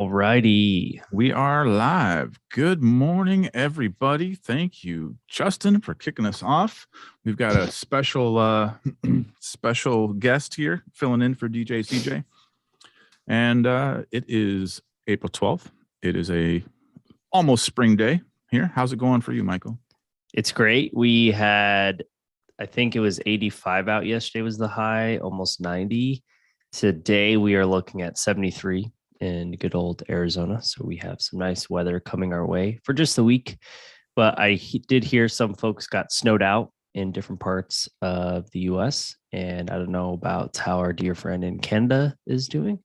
Alrighty. We are live. Good morning, everybody. Thank you, Justin, for kicking us off. We've got a special special guest here filling in for DJ CJ. And it is April 12th. It is a almost spring day here. How's it going for you, Michael? It's great. We had, I think it was 85 out yesterday was the high, almost 90. Today we are looking at 73 in good old Arizona. So we have some nice weather coming our way for just the week. But I did hear some folks got snowed out in different parts of the US. And I don't know about how our dear friend in Canada is doing.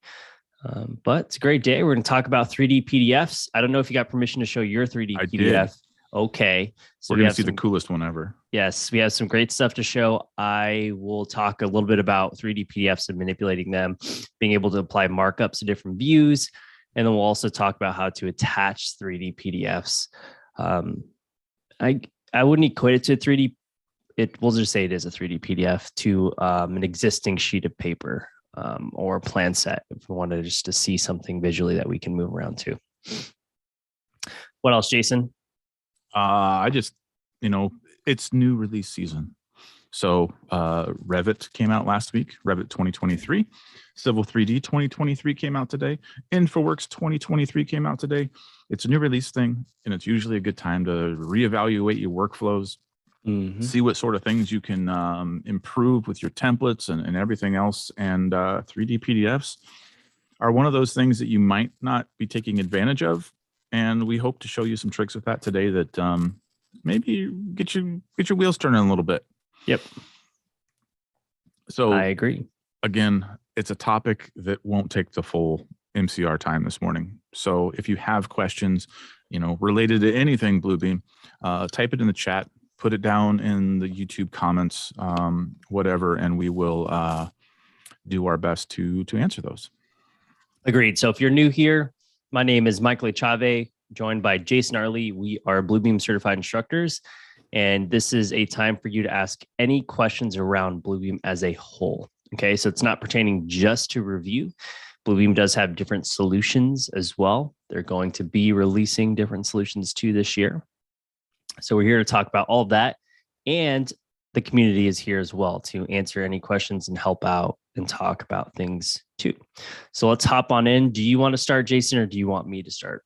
But it's a great day. We're going to talk about 3D PDFs. I don't know if you got permission to show your 3D I PDF. did. Okay. So we're going to see the coolest one ever. Yes, we have some great stuff to show. I will talk a little bit about 3D PDFs and manipulating them, being able to apply markups to different views. And then we'll also talk about how to attach 3D PDFs. I wouldn't equate it to a 3D. We'll just say it is a 3D PDF to an existing sheet of paper or plan set if we wanted just to see something visually that we can move around to. What else, Jason? I just, it's new release season. So Revit came out last week, Revit 2023. Civil 3D 2023 came out today. Infoworks 2023 came out today. It's a new release thing, and it's usually a good time to reevaluate your workflows, see what sort of things you can improve with your templates and everything else. And 3D PDFs are one of those things that you might not be taking advantage of. And we hope to show you some tricks with that today that maybe get your wheels turning a little bit. Yep. So I agree. Again, it's a topic that won't take the full MCR time this morning. So if you have questions, related to anything Bluebeam, type it in the chat, put it down in the YouTube comments, whatever, and we will do our best to answer those. Agreed. So if you're new here, my name is Michael Chave, joined by Jason Arley. We are Bluebeam certified instructors, and this is a time for you to ask any questions around Bluebeam as a whole. Okay, so it's not pertaining just to review. Bluebeam does have different solutions as well. They're going to be releasing different solutions too this year. So we're here to talk about all of that, and the community is here as well to answer any questions and help out and talk about things too. So let's hop on in. Do you want to start, Jason, or do you want me to start?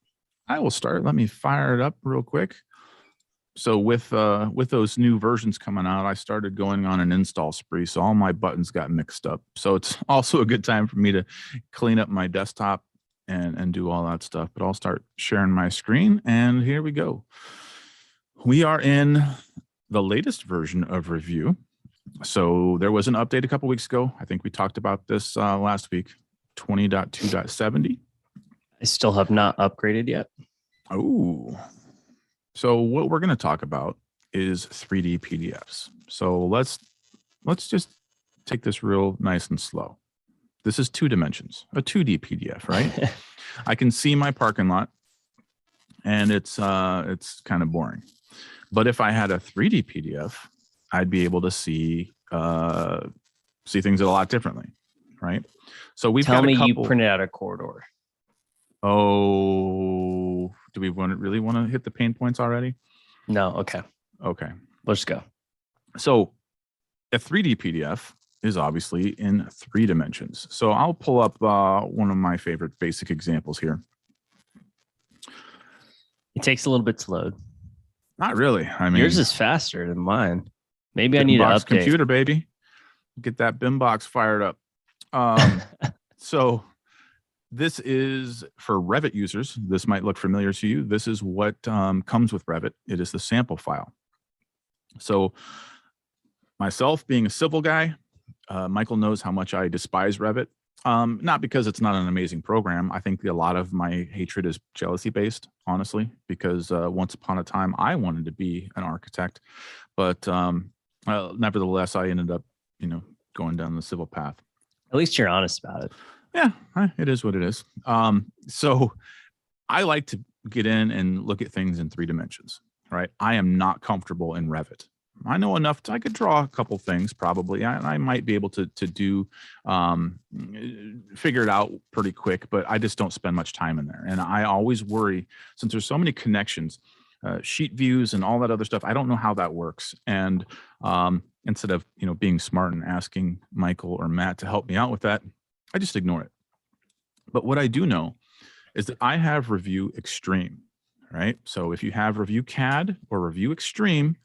I will start. Let me fire it up real quick. So with those new versions coming out, I started going on an install spree. So all my buttons got mixed up. So it's also a good time for me to clean up my desktop and do all that stuff. But I'll start sharing my screen, and here we go. We are in the latest version of Revu. So there was an update a couple weeks ago. I think we talked about this last week, 20.2.70. I still have not upgraded yet. Oh, so what we're going to talk about is 3D PDFs. So let's just take this real nice and slow. This is 2 dimensions, a 2D PDF, right? I can see my parking lot, and it's kind of boring. But if I had a 3D PDF, I'd be able to see things a lot differently, right? So we've Tell got me a couple. You printed out a corridor. Oh, do we really want to hit the pain points already? No. Okay. Let's go. So a 3D PDF is obviously in 3 dimensions. So I'll pull up one of my favorite basic examples here. It takes a little bit to load. Not really. I mean, yours is faster than mine. Maybe I need to update. Computer, baby. Get that BIM box fired up. So this is for Revit users. This might look familiar to you. This is what comes with Revit. It is the sample file. So myself being a civil guy, Michael knows how much I despise Revit. Not because it's not an amazing program. I think a lot of my hatred is jealousy based, honestly, because once upon a time I wanted to be an architect, but nevertheless, I ended up, going down the civil path. At least you're honest about it. Yeah, it is what it is. So I like to get in and look at things in 3 dimensions, right? I am not comfortable in Revit, I know enough. I could draw a couple things probably. I might be able to do figure it out pretty quick, but I just don't spend much time in there. And I always worry, since there's so many connections, sheet views and all that other stuff. I don't know how that works. And instead of being smart and asking Michael or Matt to help me out with that, I just ignore it. But what I do know is that I have Revu Extreme, right? So if you have Revu CAD or Revu Extreme,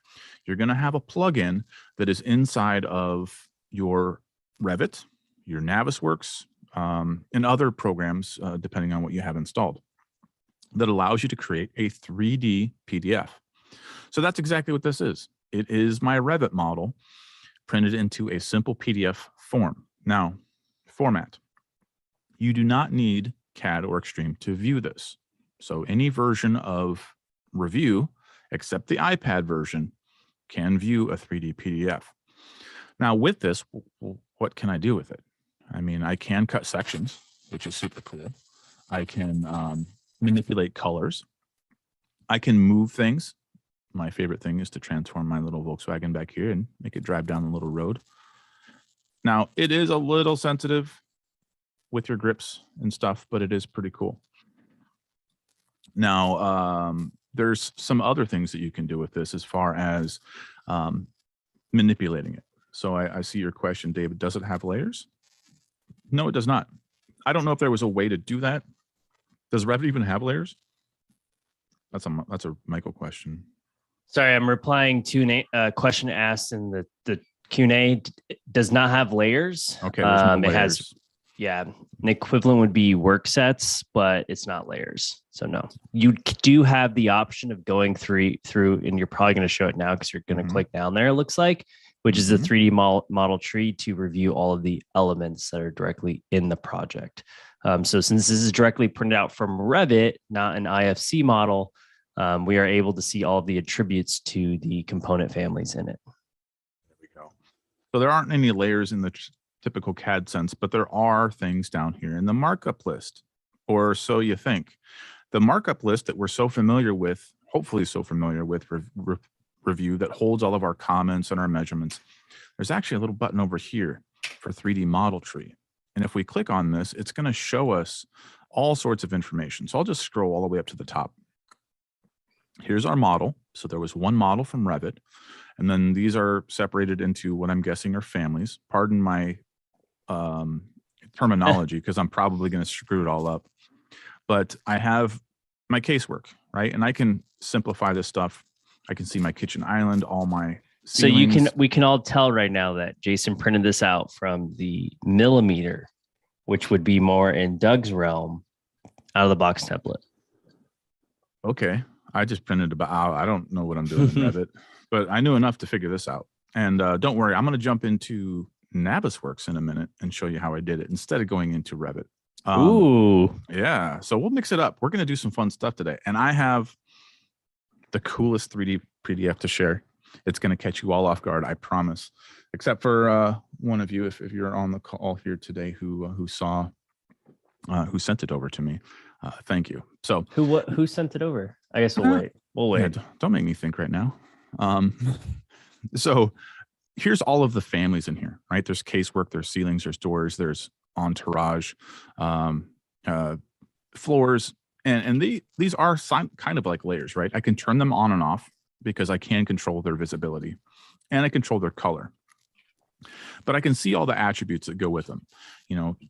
you're going to have a plugin that is inside of your Revit, your Navisworks, and other programs, depending on what you have installed, that allows you to create a 3D PDF. So that's exactly what this is. It is my Revit model printed into a simple PDF form. Now, format. You do not need CAD or Extreme to view this. So any version of Revu, except the iPad version, can view a 3D PDF. Now with this, what can I do with it? I mean, I can cut sections, which is super cool. I can manipulate colors. I can move things. My favorite thing is to transform my little Volkswagen back here and make it drive down the little road. Now, it is a little sensitive with your grips and stuff, but it is pretty cool. Now, there's some other things that you can do with this as far as manipulating it. So I see your question, David. Does it have layers? No, it does not. I don't know if there was a way to do that. Does Revit even have layers? That's a Michael question. Sorry, I'm replying to a question asked in the Q&A. It does not have layers. Okay, there's no layers. It has, yeah, an equivalent would be work sets, but it's not layers. So no, you do have the option of going through, and you're probably going to show it now because you're going to click down there, it looks like, which is the 3D model tree to review all of the elements that are directly in the project. So since this is directly printed out from Revit, not an IFC model, we are able to see all of the attributes to the component families in it. There we go. So there aren't any layers in the typical CAD sense, but there are things down here in the markup list, or so you think. The markup list that we're so familiar with, hopefully so familiar with Revu, that holds all of our comments and our measurements. There's actually a little button over here for 3D model tree. And if we click on this, it's going to show us all sorts of information. So I'll just scroll all the way up to the top. Here's our model. So there was one model from Revit, and then these are separated into what I'm guessing are families. Pardon my terminology, because I'm probably going to screw it all up. But I have my casework, right? And I can simplify this stuff. I can see my kitchen island, all my ceilings. So we can all tell right now that Jason printed this out from the millimeter, which would be more in Doug's realm, out of the box template. Okay. I just printed about, I don't know what I'm doing in Revit, but I knew enough to figure this out. And don't worry, I'm going to jump into Navisworks in a minute and show you how I did it instead of going into Revit. Ooh. Yeah. So we'll mix it up. We're going to do some fun stuff today. And I have the coolest 3D PDF to share. It's going to catch you all off guard, I promise. Except for one of you, if you're on the call here today, who sent it over to me. Thank you. So who sent it over? I guess we'll wait. We'll wait. Yeah, don't make me think right now. So here's all of the families in here, right? There's casework, there's ceilings, there's doors, there's entourage, floors, and these are kind of like layers, right? I can turn them on and off because I can control their visibility and I control their color. But I can see all the attributes that go with them,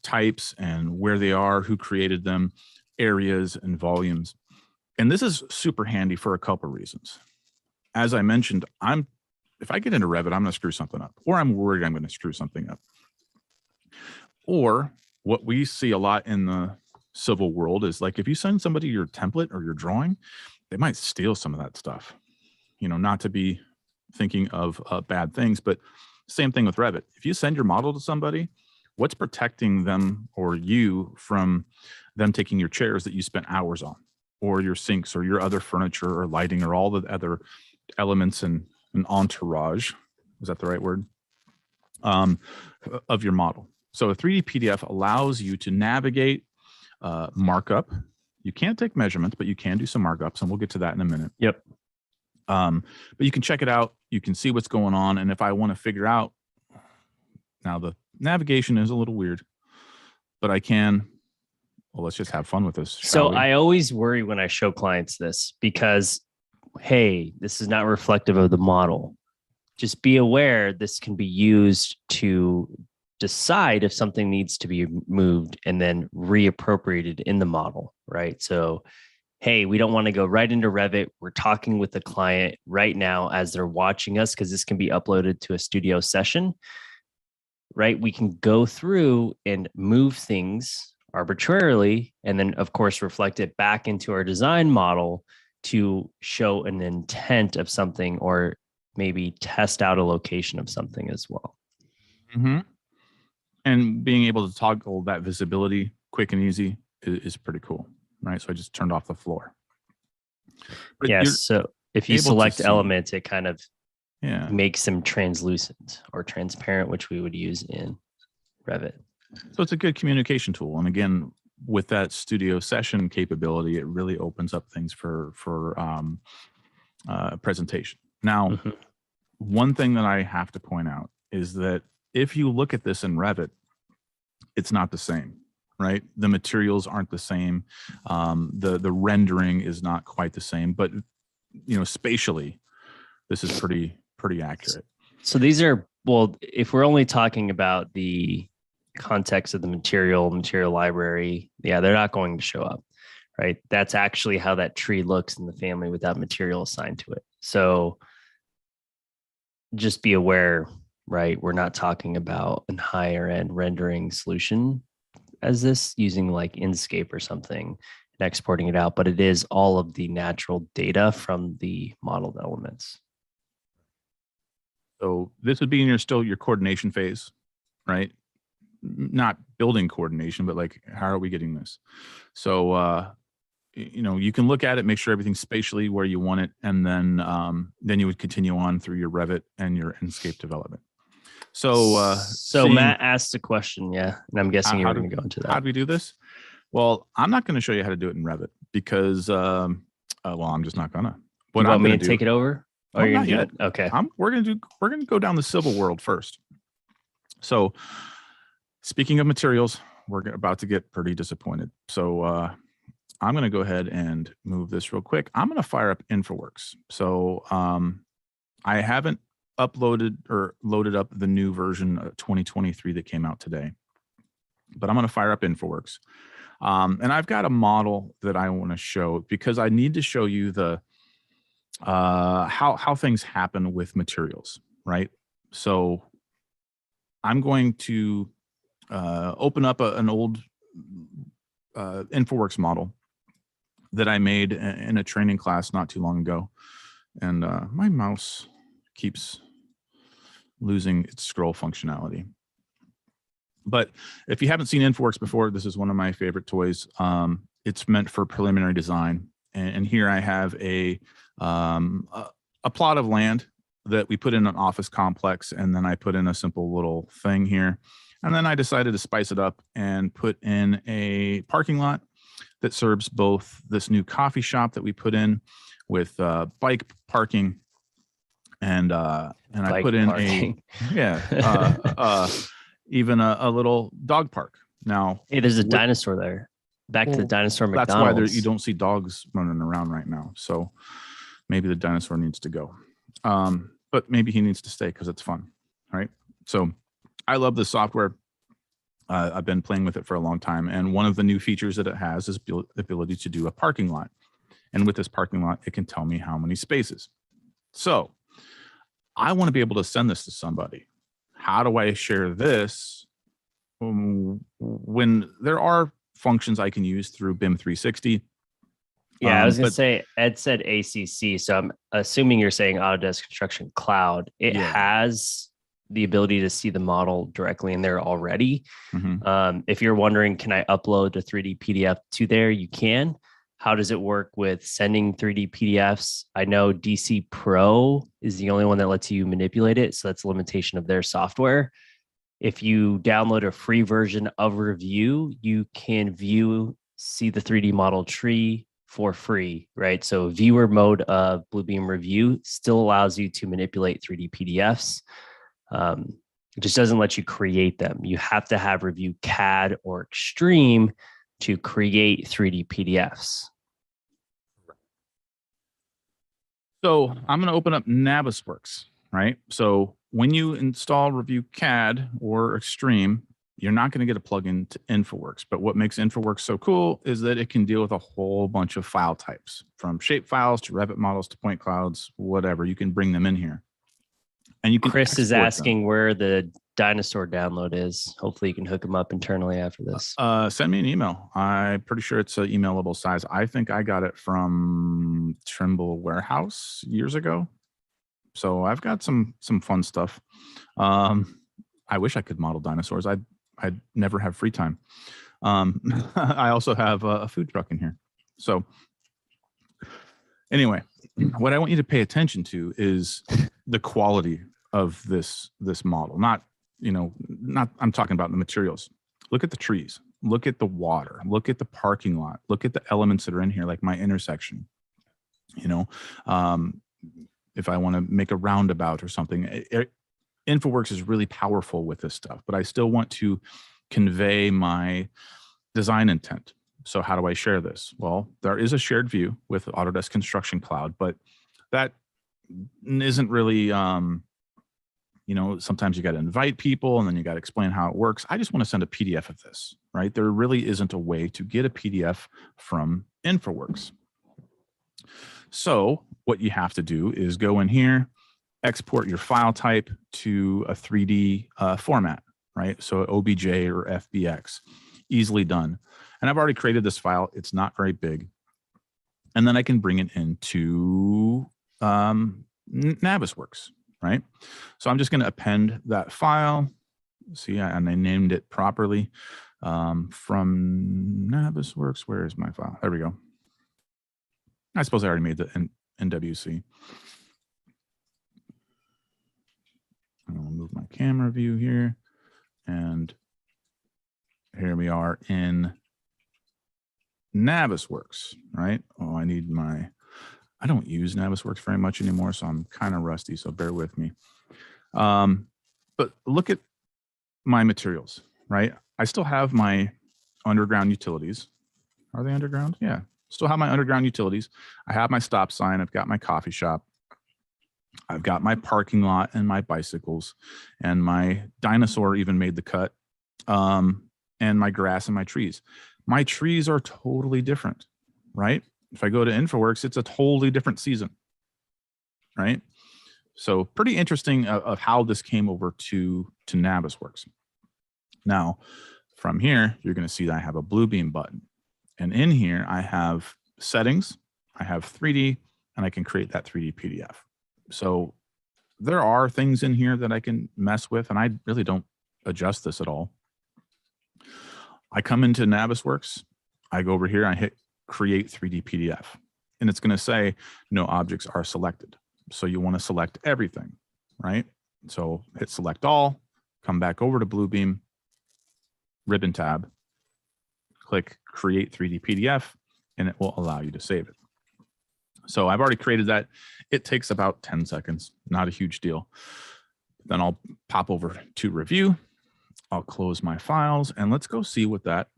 types and where they are, who created them, areas and volumes. And this is super handy for a couple of reasons. As I mentioned, if I get into Revit, I'm going to screw something up, or I'm worried I'm going to screw something up. Or what we see a lot in the civil world is like, if you send somebody your template or your drawing, they might steal some of that stuff, not to be thinking of bad things, but same thing with Revit. If you send your model to somebody, what's protecting them or you from them taking your chairs that you spent hours on, or your sinks or your other furniture or lighting or all the other elements and an entourage, is that the right word, of your model. So a 3D PDF allows you to navigate markup. You can't take measurements, but you can do some markups, and we'll get to that in a minute. Yep. But you can check it out. You can see what's going on. And if I want to figure out, now the navigation is a little weird, but I can, well, let's just have fun with this. So I always worry when I show clients this because, hey, this is not reflective of the model. Just be aware this can be used to decide if something needs to be moved and then reappropriated in the model, right? So, hey, we don't want to go right into Revit. We're talking with the client right now as they're watching us because this can be uploaded to a studio session, right? We can go through and move things arbitrarily and then, of course, reflect it back into our design model to show an intent of something or maybe test out a location of something as well. Mm-hmm. And being able to toggle that visibility quick and easy is pretty cool, right? So I just turned off the floor. But yes, so if you select elements, it kind of makes them translucent or transparent, which we would use in Revit. So it's a good communication tool. And again, with that studio session capability, it really opens up things for presentation. Now, one thing that I have to point out is that if you look at this in Revit, it's not the same, right? The materials aren't the same. The rendering is not quite the same, but spatially, this is pretty accurate. So these are, well, if we're only talking about the context of the material library, yeah, they're not going to show up, right? That's actually how that tree looks in the family with that material assigned to it. So just be aware, right? We're not talking about a higher end rendering solution as this using like Inkscape or something and exporting it out, but it is all of the natural data from the modeled elements. So this would be in your coordination phase, right? Not building coordination, but like, how are we getting this? So, you can look at it, make sure everything's spatially where you want it. And then you would continue on through your Revit and your Inkscape development. So Matt asked a question. Yeah. And I'm guessing you're going to go into that. How do we do this? Well, I'm not going to show you how to do it in Revit because, I'm just not gonna. What you want me to take it over? Oh, you're not yet. Okay. We're going to go down the civil world first. So speaking of materials, we're about to get pretty disappointed. So I'm going to go ahead and move this real quick. I'm going to fire up Infoworks. So I haven't uploaded or loaded up the new version of 2023 that came out today, but I'm going to fire up Infoworks. And I've got a model that I want to show because I need to show you the how things happen with materials, right? So I'm going to open up an old Infoworks model that I made in a training class not too long ago. And my mouse keeps losing its scroll functionality. But if you haven't seen Infoworks before, this is one of my favorite toys. It's meant for preliminary design. And here I have a plot of land that we put in an office complex, and then I put in a simple little thing here. And then I decided to spice it up and put in a parking lot that serves both this new coffee shop that we put in with bike parking and I put in even a little dog park. Now, hey, there's a dinosaur there. Back to the dinosaur McDonald's. That's why you don't see dogs running around right now. So maybe the dinosaur needs to go. But maybe he needs to stay because it's fun, right? So I love this software. I've been playing with it for a long time. And one of the new features that it has is the ability to do a parking lot. And with this parking lot, it can tell me how many spaces. So I want to be able to send this to somebody. How do I share this when there are functions I can use through BIM 360? Yeah, I was going to say, Ed said ACC. So I'm assuming you're saying Autodesk Construction Cloud. It has the ability to see the model directly in there already. If you're wondering, can I upload a 3D PDF to there? You can. How does it work with sending 3D PDFs? I know DC Pro is the only one that lets you manipulate it. So that's a limitation of their software. If you download a free version of Revu, you can see the 3D model tree for free, right? So viewer mode of Bluebeam Review still allows you to manipulate 3D PDFs. It just doesn't let you create them. You have to have Review CAD or Extreme to create 3D PDFs. So I'm going to open up Navisworks, right? So when you install Review CAD or Extreme, you're not going to get a plugin to Infoworks. But what makes Infoworks so cool is that it can deal with a whole bunch of file types, from shape files to Revit models to point clouds, whatever. You can bring them in here. And you can Chris is asking where the dinosaur download is. Hopefully you can hook them up internally after this. Send me an email. I'm pretty sure it's an emailable size. I think I got it from Trimble Warehouse years ago. So I've got some fun stuff. I wish I could model dinosaurs. I'd never have free time. I also have a food truck in here. So anyway, what I want you to pay attention to is the quality of this model. Not I'm talking about the materials. Look at the trees, look at the water, look at the parking lot, look at the elements that are in here, like my intersection. If I want to make a roundabout or something, Infoworks is really powerful with this stuff, but I still want to convey my design intent. So how do I share this? Well, there is a shared view with Autodesk Construction Cloud, but that isn't really, sometimes you got to invite people and then you got to explain how it works. I just want to send a PDF of this, right? There really isn't a way to get a PDF from Infoworks. So what you have to do is go in here, export your file type to a 3D format, right? So OBJ or FBX, easily done. And I've already created this file. It's not very big. And then I can bring it into Navisworks, right? So I'm just going to append that file. See, and I named it properly from Navisworks. Where is my file? There we go. I suppose I already made the NWC. I'm going to move my camera view here. And here we are in Navisworks, right? Oh, I don't use Navisworks very much anymore, so I'm kind of rusty, so bear with me. But look at my materials, right? I still have my underground utilities. Are they underground? Yeah. Still have my underground utilities. I have my stop sign. I've got my coffee shop. I've got my parking lot and my bicycles, and my dinosaur even made the cut, and my grass and my trees. My trees are totally different, right? If I go to Infoworks, it's a totally different season, right? So pretty interesting of how this came over to Navisworks. Now, from here, you're going to see that I have a Bluebeam button. And in here, I have settings, I have 3D, and I can create that 3D PDF. So there are things in here that I can mess with, and I really don't adjust this at all. I come into Navisworks, I go over here, I hit create 3D PDF, and it's going to say no objects are selected. So you want to select everything, right? So hit select all, come back over to Bluebeam, ribbon tab, click create 3D PDF, and it will allow you to save it. So I've already created that. It takes about 10 seconds, not a huge deal. Then I'll pop over to review. I'll close my files, and let's go see what that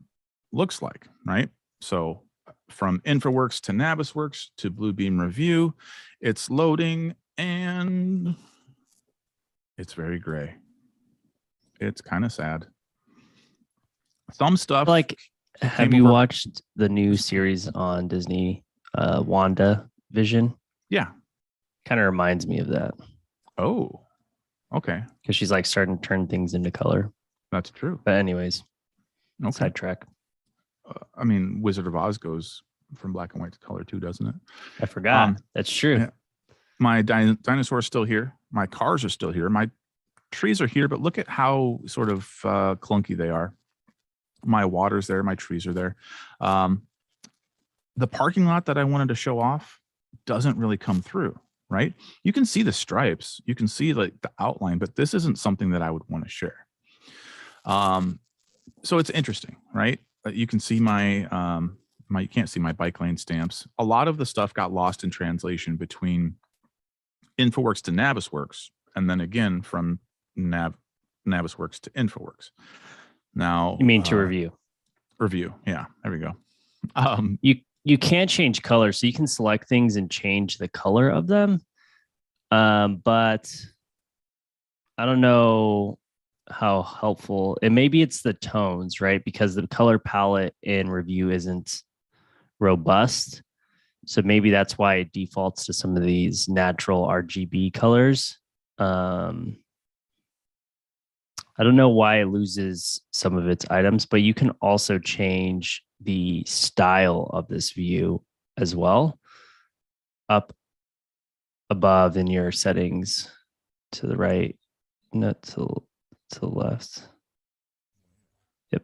looks like, right? So from Infoworks to Navisworks to Bluebeam Review, it's loading, and it's very gray. It's kind of sad. Some stuff like, have you watched the new series on Disney, WandaVision? Yeah. Kind of reminds me of that. Oh, okay. Because she's like starting to turn things into color. That's true. But anyways, okay. Sidetrack. I mean, Wizard of Oz goes from black and white to color too, doesn't it? I forgot. That's true. Yeah. My dinosaur is still here. My cars are still here. My trees are here, but look at how sort of clunky they are. My water's there. My trees are there. The parking lot that I wanted to show off doesn't really come through, right? You can see the stripes. You can see like the outline, but this isn't something that I would want to share. So it's interesting, right? You can see my you can't see my bike lane stamps. A lot of the stuff got lost in translation between Infoworks to Navisworks, and then again from Navisworks to Infoworks. Now, You mean to Revu? Revu, yeah, there we go. You can't change color, so you can select things and change the color of them. But I don't know how helpful. And maybe it's the tones, right? Because the color palette in Revu isn't robust. So maybe that's why it defaults to some of these natural RGB colors. I don't know why it loses some of its items, but you can also change the style of this view as well, up above in your settings to the right, not to the left. Yep.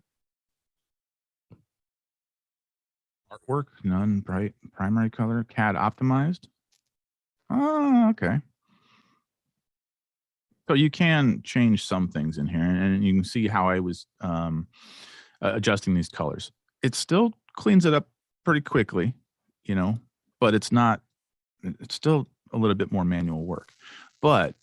Artwork, none, bright primary color, CAD optimized. Oh, okay. So you can change some things in here, and you can see how I was adjusting these colors. It still cleans it up pretty quickly, you know, but it's still a little bit more manual work. But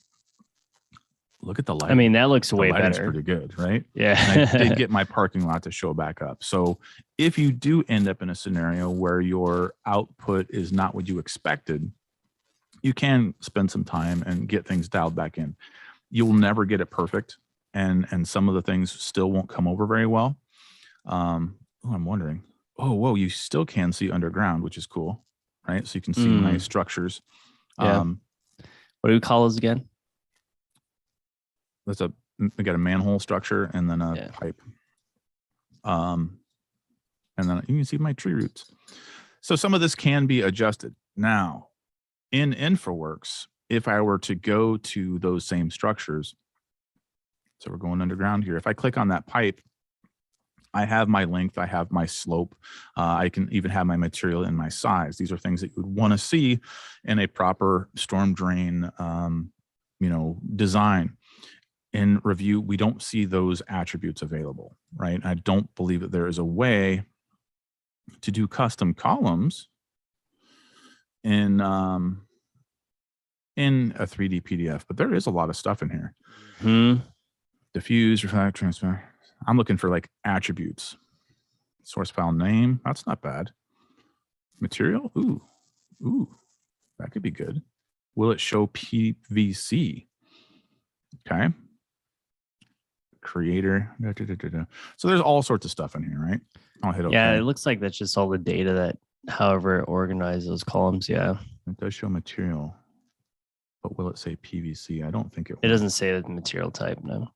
look at the lighting. I mean, that looks way better. Pretty good, right? Yeah. And I did get my parking lot to show back up. So if you do end up in a scenario where your output is not what you expected, you can spend some time and get things dialed back in. You'll never get it perfect, and some of the things still won't come over very well. I'm wondering. Oh, whoa! You still can see underground, which is cool, right? So you can see my structures. Yeah. What do we call those again? We got a manhole structure and then a pipe. And then you can see my tree roots. So some of this can be adjusted. Now, in Infoworks, if I were to go to those same structures, so we're going underground here. If I click on that pipe, I have my length, I have my slope, I can even have my material and my size. These are things that you would want to see in a proper storm drain, design. In Revu, we don't see those attributes available, right? I don't believe that there is a way to do custom columns in a 3D PDF, but there is a lot of stuff in here. Diffuse, reflect, transfer. I'm looking for like attributes. Source file name, that's not bad. Material, ooh, that could be good. Will it show PVC? Okay. Creator. So there's all sorts of stuff in here, right? I'll hit OK. Yeah, it looks like that's just all the data that however it organizes those columns. Yeah. It does show material, but will it say PVC? I don't think it will. It doesn't say the material type, no.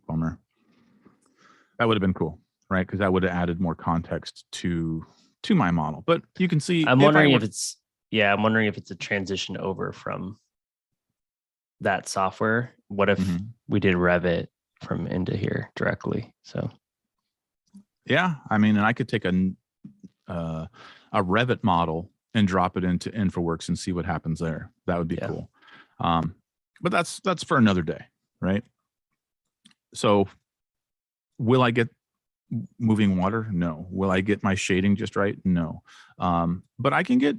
Bummer. That would have been cool, right? Because that would have added more context to my model. But you can see. I'm wondering if it's a transition over from that software. What if we did Revit from into here directly? So yeah, I mean, and I could take a Revit model and drop it into Infoworks and see what happens there. That would be cool. But that's for another day, right? So will I get moving water? No. Will I get my shading just right? No. But I can get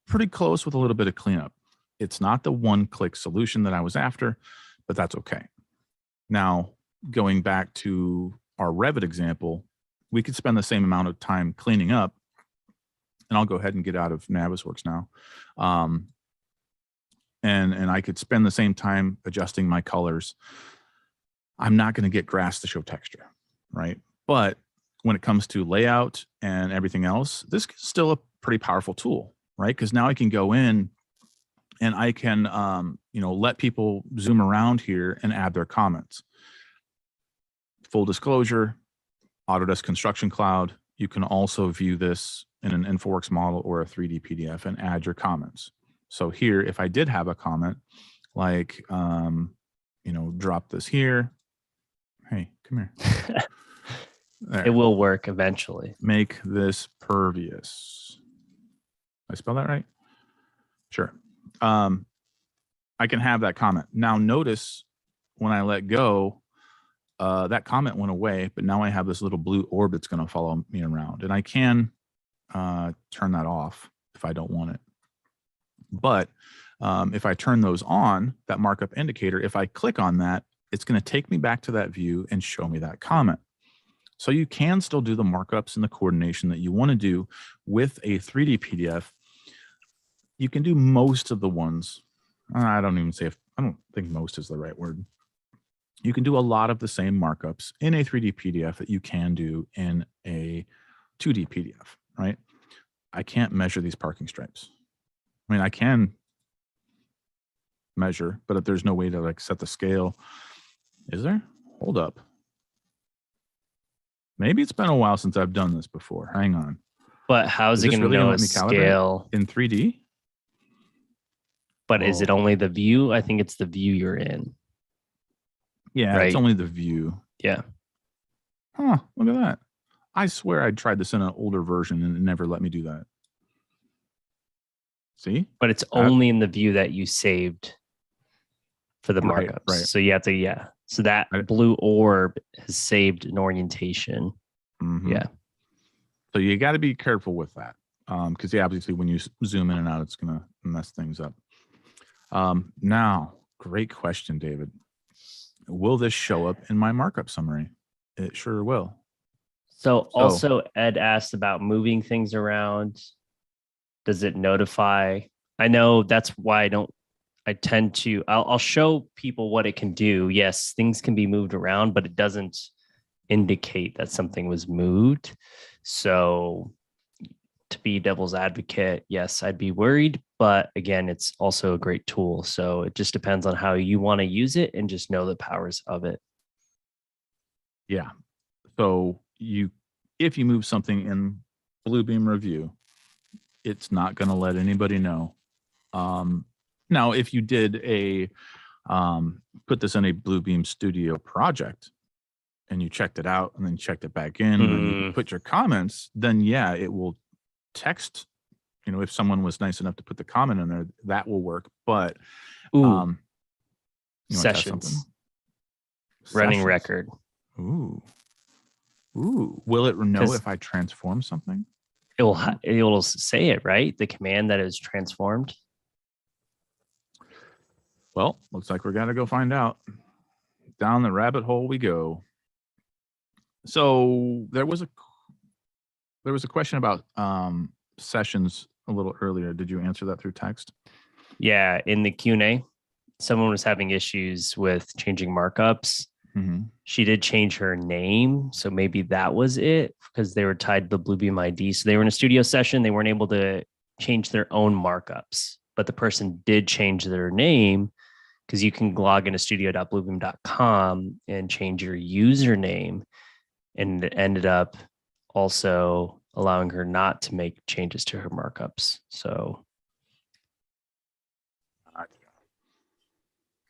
pretty close with a little bit of cleanup. It's not the one-click solution that I was after, but that's okay. Now, going back to our Revit example, we could spend the same amount of time cleaning up, and I'll go ahead and get out of Navisworks now. And I could spend the same time adjusting my colors. I'm not going to get grass to show texture, right? But when it comes to layout and everything else, this is still a pretty powerful tool, right? Because now I can go in and I can, let people zoom around here and add their comments. Full disclosure, Autodesk Construction Cloud, you can also view this in an Infoworks model or a 3D PDF and add your comments. So here, if I did have a comment, like, drop this here. Hey, come here. It will work eventually. Make this pervious. Did I spell that right? Sure. I can have that comment. Now notice when I let go, that comment went away, but now I have this little blue orb that's going to follow me around. And I can turn that off if I don't want it. But if I turn those on, that markup indicator, if I click on that, it's going to take me back to that view and show me that comment. So you can still do the markups and the coordination that you want to do with a 3D PDF. You can do most of the ones. I don't think most is the right word. You can do a lot of the same markups in a 3D PDF that you can do in a 2D PDF, right? I can't measure these parking stripes. I mean, I can measure, but if there's no way to like set the scale, is there? Hold up. Maybe it's been a while since I've done this before. Hang on. But how's it going to know a scale in 3D? But is it only the view? I think it's the view you're in. Yeah, right? It's only the view. Yeah. Huh, look at that. I swear I tried this in an older version and it never let me do that. See? But it's only in the view that you saved for the markups. Right. So you have to, So that blue orb has saved an orientation. Mm-hmm. Yeah. So you got to be careful with that. Because obviously when you zoom in and out, it's going to mess things up. Now, great question, David. Will this show up in my markup summary? It sure will. So also Ed asked about moving things around. Does it notify? I know that's why I'll show people what it can do. Yes, things can be moved around, but it doesn't indicate that something was moved. So to be devil's advocate, yes, I'd be worried. But again, it's also a great tool. So it just depends on how you want to use it and just know the powers of it. Yeah. So if you move something in Bluebeam Review, it's not going to let anybody know. Now, if you did put this in a Bluebeam Studio project and you checked it out and then checked it back in and then you put your comments, then yeah, it will text. If someone was nice enough to put the comment in there, that will work. But sessions, running record. Ooh. Will it know if I transform something? It will say it, right? The command that is transformed. Well, looks like we're gonna go find out. Down the rabbit hole we go. So there was a question about sessions a little earlier. Did you answer that through text? Yeah, in the Q&A, someone was having issues with changing markups. Mm-hmm. She did change her name, so maybe that was it because they were tied to the Bluebeam ID. So they were in a studio session. They weren't able to change their own markups, but the person did change their name because you can log into studio.bluebeam.com and change your username, and it ended up also allowing her not to make changes to her markups. So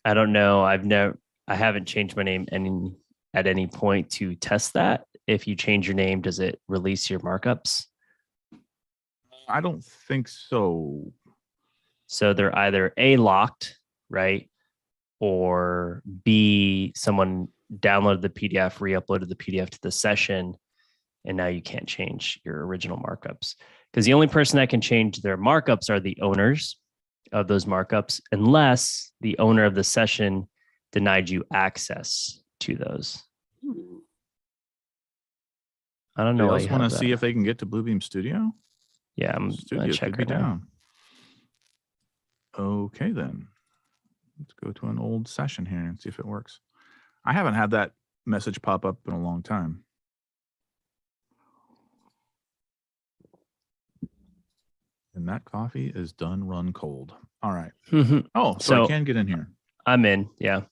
I don't know. I haven't changed my name at any point to test that. If you change your name, does it release your markups? I don't think so. So they're either A, locked, right? Or B, someone downloaded the PDF, re-uploaded the PDF to the session, and now you can't change your original markups. Because the only person that can change their markups are the owners of those markups, unless the owner of the session denied you access to those. I don't know. I just want to see if they can get to Bluebeam Studio. Yeah, I'm going to check right now. Okay, then. Let's go to an old session here and see if it works. I haven't had that message pop up in a long time. And that coffee is done run cold. All right. Oh, so I can get in here. I'm in. Yeah.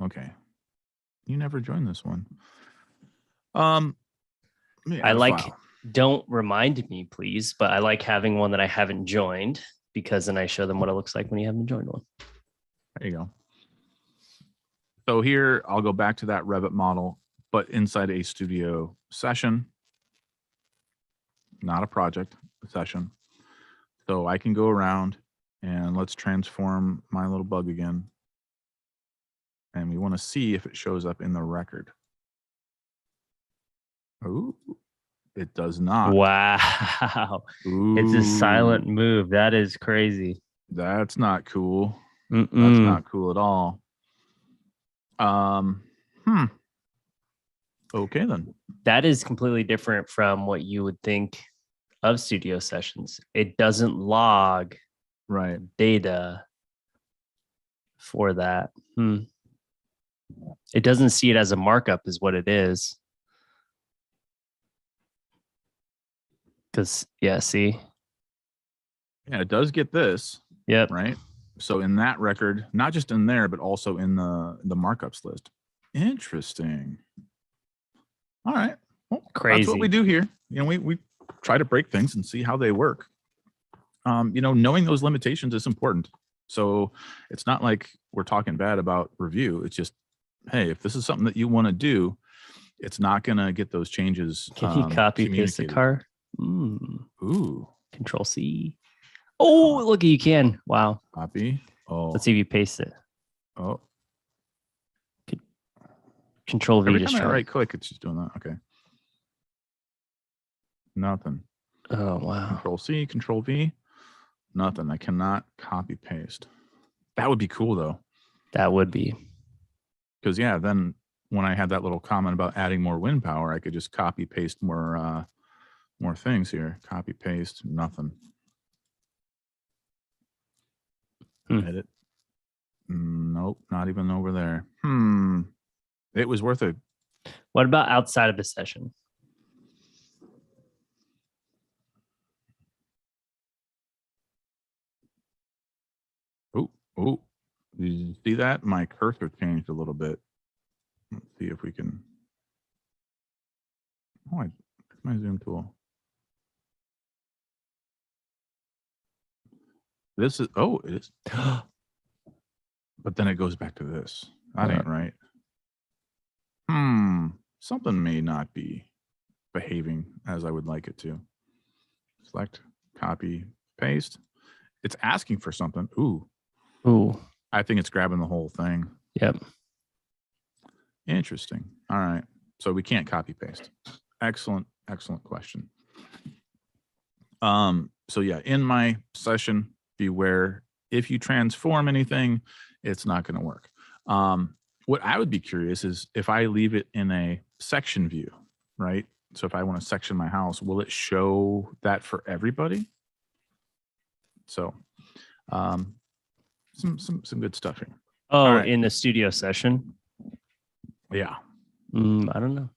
Okay. You never joined this one. Don't remind me, please, but I like having one that I haven't joined because then I show them what it looks like when you haven't joined one. There you go. So here I'll go back to that Revit model, but inside a studio session, not a project, a session. So I can go around and let's transform my little bug again. And we want to see if it shows up in the record. Ooh. It does not. Wow. Ooh, It's a silent move. That is crazy. that's not cool. Mm-mm. That's not cool at all. Okay, then. That is completely different from what you would think of studio sessions. It doesn't log Right. data for that. It doesn't see it as a markup is what it is. Because, yeah, see? Yeah, it does get this. Yep. Right. So in that record, not just in there, but also in the markups list. Interesting. All right. Well, Crazy. That's what we do here. We try to break things and see how they work. Knowing those limitations is important. So it's not like we're talking bad about review. It's just, hey, if this is something that you want to do, it's not going to get those changes. Can you copy paste the car? Ooh. Control C. Oh, look, you can. Wow. Copy. Oh. Let's see if you paste it. Oh. Control V. Every just time I try. right click, it's just doing that. Okay. Nothing. Oh, wow. Control C, Control V. Nothing. I cannot copy paste. That would be cool though. That would be. Because yeah, then when I had that little comment about adding more wind power, I could just copy paste more things here. Copy paste, nothing. Edit. Nope, not even over there. It was worth it. What about outside of the session? Oh, did you see that? My cursor changed a little bit. Let's see if we can. Oh, it's my zoom tool. This is, it is. But then it goes back to this. That ain't right. Something may not be behaving as I would like it to. Select, copy, paste. It's asking for something. Ooh. I think it's grabbing the whole thing. Yep. Interesting. All right. So we can't copy paste. Excellent question. So yeah, in my session, beware if you transform anything, it's not going to work. What I would be curious is if I leave it in a section view, right? So if I want to section my house, will it show that for everybody? So some good stuff here. Oh, right. In the studio session? Yeah. I don't know.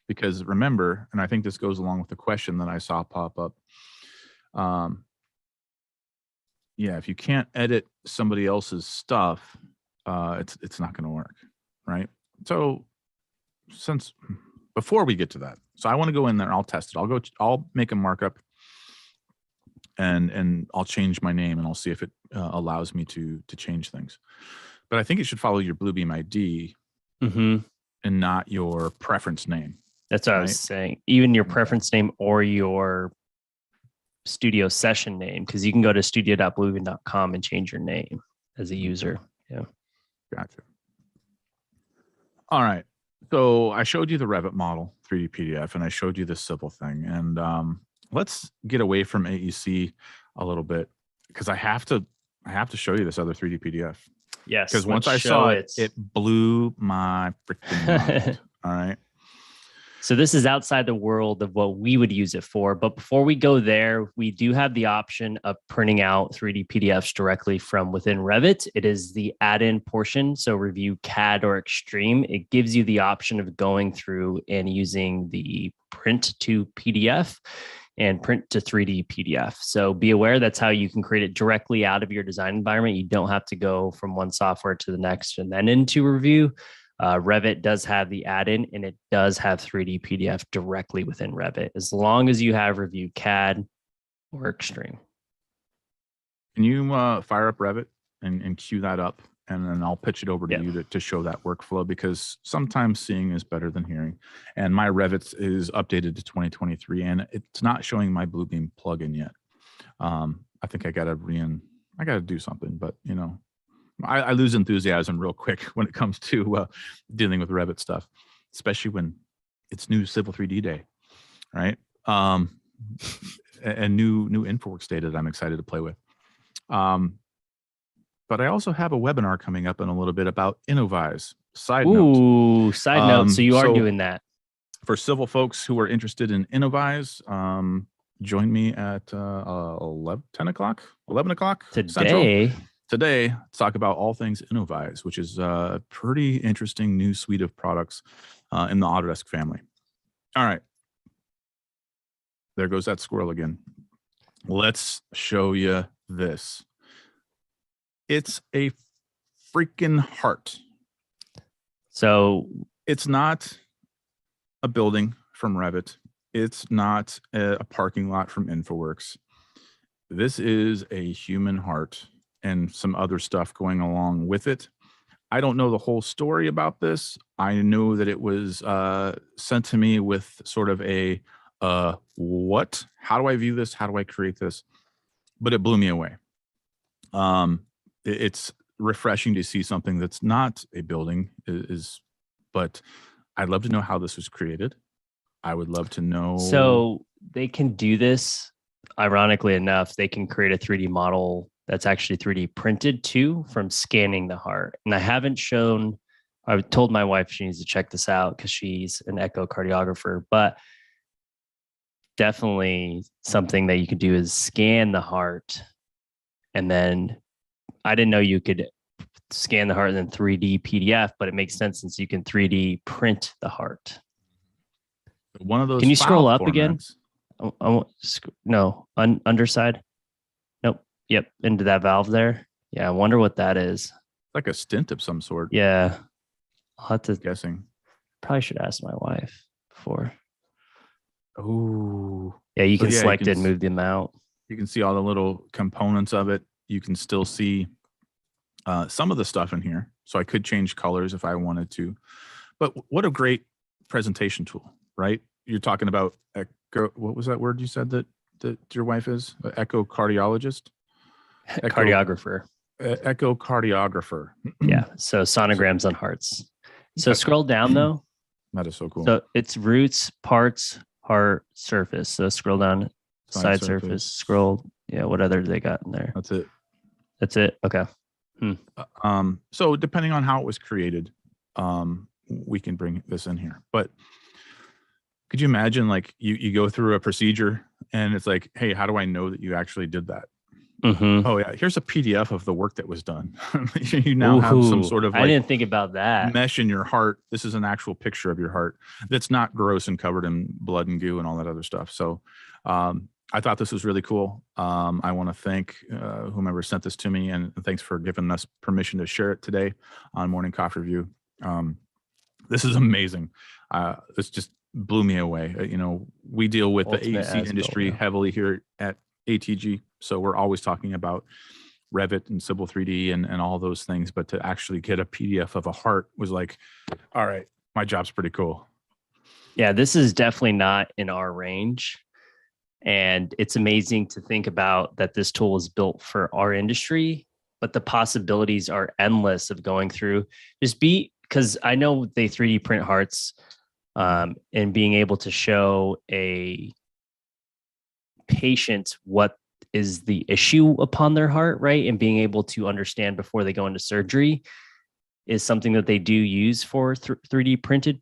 Because remember, and I think this goes along with the question that I saw pop up. Yeah, if you can't edit somebody else's stuff, it's not going to work, right? So since before we get to that, so I want to go in there, I'll test it. I'll make a markup and I'll change my name and I'll see if it allows me to change things. But I think it should follow your Bluebeam ID and not your preference name. That's what I was saying. Even your preference name or your studio session name, because you can go to studio.bluebeam.com and change your name as a user. Yeah. Gotcha. All right. So I showed you the Revit model 3D PDF and I showed you this civil thing. And let's get away from AEC a little bit because I have to show you this other 3D PDF. Yes. Because once I saw it, it blew my freaking mind. All right. So this is outside the world of what we would use it for. But before we go there, we do have the option of printing out 3D PDFs directly from within Revit. It is the add-in portion. So review CAD or Extreme. It gives you the option of going through and using the print to PDF and print to 3D PDF. So be aware that's how you can create it directly out of your design environment. You don't have to go from one software to the next and then into review. Revit does have the add-in and it does have 3D PDF directly within Revit, as long as you have Review CAD or Extreme. Can you fire up Revit and queue that up? And then I'll pitch it over to you to show that workflow, because sometimes seeing is better than hearing. And my Revit is updated to 2023 and it's not showing my Bluebeam plugin yet. I think I got to do something, but you know, I lose enthusiasm real quick when it comes to dealing with Revit stuff, especially when it's new Civil 3D Day. right? And new Infoworks data that I'm excited to play with. But I also have a webinar coming up in a little bit about Innovise. Side note. Ooh, side note. So you are So doing that. For civil folks who are interested in Innovise, join me at 11 o'clock Today. Central. Today, to talk about all things Innovise, which is a pretty interesting new suite of products in the Autodesk family. All right. There goes that squirrel again. Let's show you this. It's a freaking heart. So it's not a building from Revit. It's not a parking lot from Infoworks. This is a human heart and some other stuff going along with it. I don't know the whole story about this. I know that it was sent to me with sort of a what? How do I view this? How do I create this? But it blew me away. It's refreshing to see something that's not a building, but I'd love to know how this was created. I would love to know. So they can do this. Ironically enough, they can create a 3D model that's actually 3D printed too from scanning the heart. And I told my wife she needs to check this out because she's an echocardiographer, but definitely something that you could do is scan the heart. And then I didn't know you could scan the heart and then 3D PDF, but it makes sense since you can 3D print the heart. One of those. Can you scroll up formats. again? No, underside. Nope. Yep. Into that valve there. Yeah. I wonder what that is. Like a stint of some sort. Yeah. I'll have to. Guessing. Probably should ask my wife before. Oh. Yeah. You can select it and move them out. You can see all the little components of it. You can still see some of the stuff in here. So I could change colors if I wanted to. But what a great presentation tool, right? You're talking about what was that word you said that your wife is? Echocardiologist? Cardiographer. Echocardiographer. Yeah. So sonograms on hearts. So scroll down though. That is so cool. So it's roots, parts, heart, surface. So scroll down, side surface, scroll. Yeah. What other they got in there? That's it. That's it. Okay. So depending on how it was created, we can bring this in here. But could you imagine like you go through a procedure and it's like, hey, how do I know that you actually did that? Mm-hmm. Oh yeah, here's a PDF of the work that was done. You now have some sort of like I didn't think about that. Mesh in your heart. This is an actual picture of your heart that's not gross and covered in blood and goo and all that other stuff. So I thought this was really cool. I want to thank whomever sent this to me, and thanks for giving us permission to share it today on Morning Coffee Review. This is amazing. This just blew me away. We deal with the AEC industry heavily here at ATG, so we're always talking about Revit and Civil 3D and all those things. But to actually get a PDF of a heart was like, all right, my job's pretty cool. Yeah, this is definitely not in our range. And it's amazing to think about that this tool is built for our industry, but the possibilities are endless of going through. Because I know they 3D print hearts and being able to show a patient what is the issue upon their heart, right? And being able to understand before they go into surgery is something that they do use for 3D printed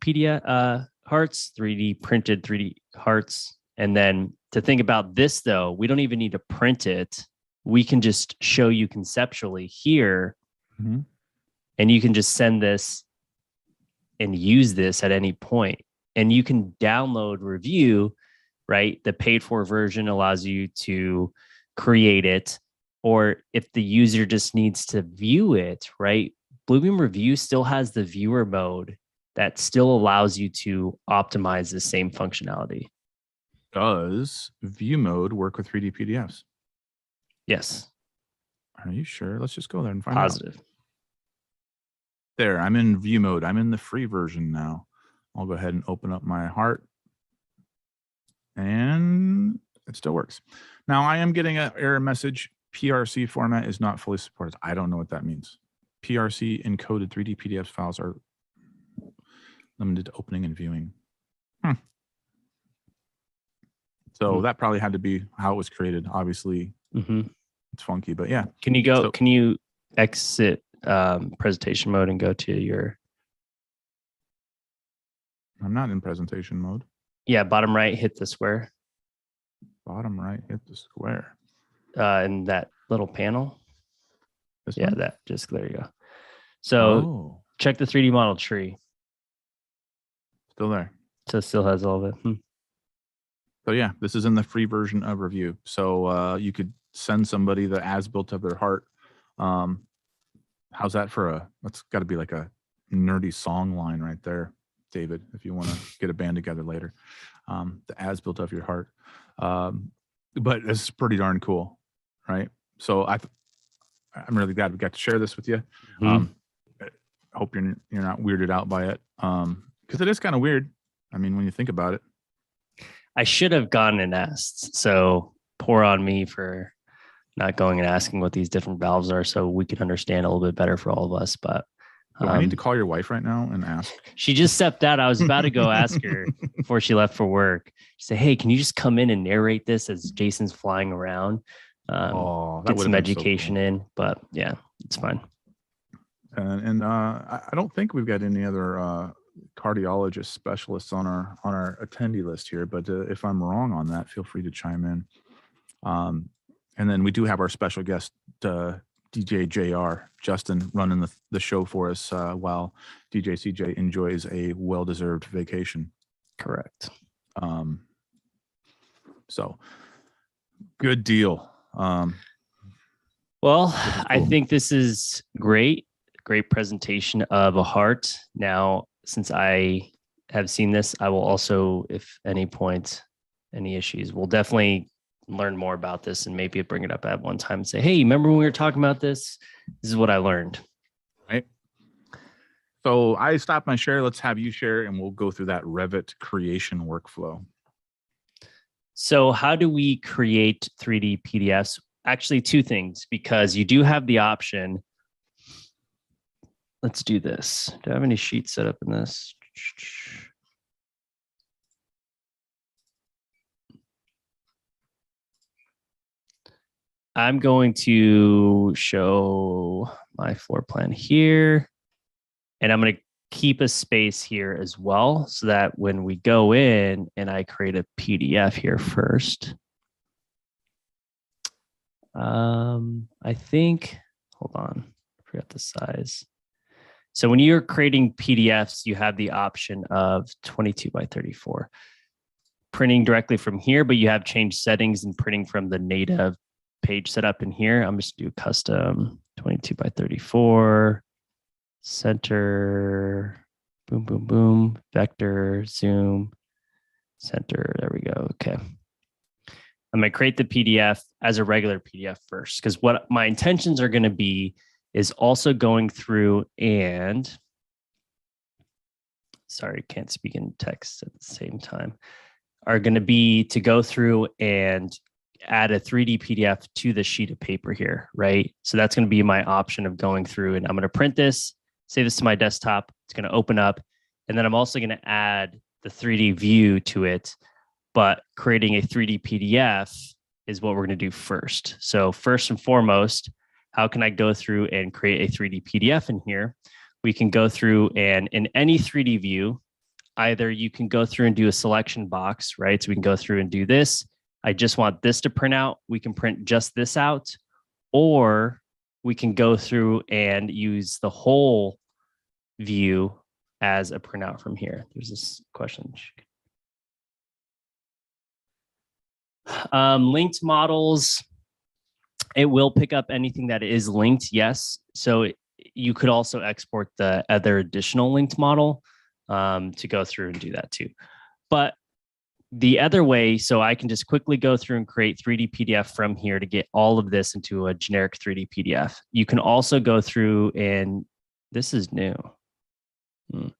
hearts, 3D printed 3D hearts. And then to think about this, though, we don't even need to print it. We can just show you conceptually here, and you can just send this and use this at any point. And you can download Revu, right? The paid for version allows you to create it. Or if the user just needs to view it, right? Bluebeam Revu still has the viewer mode that still allows you to optimize the same functionality. Does view mode work with 3D PDFs? Yes. Are you sure? Let's just go there and find Positive. out. There, I'm in view mode. I'm in the free version now. I'll go ahead and open up my heart. And it still works. Now I am getting an error message. PRC format is not fully supported. I don't know what that means. PRC encoded 3D PDF files are limited to opening and viewing. So that probably had to be how it was created. Obviously, it's funky, but yeah. Can you exit presentation mode and go to your? I'm not in presentation mode. Yeah, bottom right, hit the square. Bottom right, hit the square. In that little panel. This yeah, one? that just there you go. So check the 3D model tree. Still there. So it still has all of it. So yeah, this is in the free version of Revu. So you could send somebody the as-built of their heart. How's that for that's got to be like a nerdy song line right there, David, if you want to get a band together later. The as-built of your heart. But it's pretty darn cool, right? So I'm really glad we got to share this with you. I hope you're not weirded out by it, because it is kind of weird. I mean, when you think about it. I should have gone and asked. So pour on me for not going and asking what these different valves are, so we could understand a little bit better for all of us. But do I need to call your wife right now and ask? She just stepped out. I was about to go ask her before she left for work. She said, "Hey, can you just come in and narrate this as Jason's flying around?" Get some education in, but yeah, it's fine. And I don't think we've got any other cardiologist specialists on our attendee list here, but if I'm wrong on that, feel free to chime in. And then we do have our special guest, DJ JR, Justin, running the show for us while DJ CJ enjoys a well-deserved vacation. Correct. So good deal. Well, cool. I think this is great presentation of a heart. Now, since I have seen this, I will also, if any issues, we'll definitely learn more about this and maybe bring it up at one time and say, "Hey, remember when we were talking about this? This is what I learned." Right. So I stopped my share. Let's have you share, and we'll go through that Revit creation workflow. So how do we create 3D PDFs? Actually, two things, because you do have the option. Let's do this. Do I have any sheets set up in this? I'm going to show my floor plan here, and I'm going to keep a space here as well, so that when we go in and I create a PDF here first, I think, hold on, I forgot the size. So when you're creating PDFs, you have the option of 22 by 34, printing directly from here, but you have changed settings and printing from the native page setup in here. I'm just do custom 22 by 34, center, boom, boom, boom, vector, zoom, center. There we go. Okay. I'm going to create the PDF as a regular PDF first, because what my intentions are going to be is also going through and, sorry, can't speak in text at the same time, are going to be to go through and add a 3D PDF to the sheet of paper here, right? So that's going to be my option of going through, and I'm going to print this, save this to my desktop. It's going to open up, and then I'm also going to add the 3D view to it, but creating a 3D PDF is what we're going to do first. So first and foremost, how can I go through and create a 3D PDF in here? We can go through, and in any 3D view, either you can go through and do a selection box, right? So we can go through and do this. I just want this to print out. We can print just this out, or we can go through and use the whole view as a printout from here. There's this question. Linked models, it will pick up anything that is linked, yes. So you could also export the other additional linked model to go through and do that too. But the other way, so I can just quickly go through and create 3D PDF from here to get all of this into a generic 3D PDF. You can also go through, and this is new. Oh,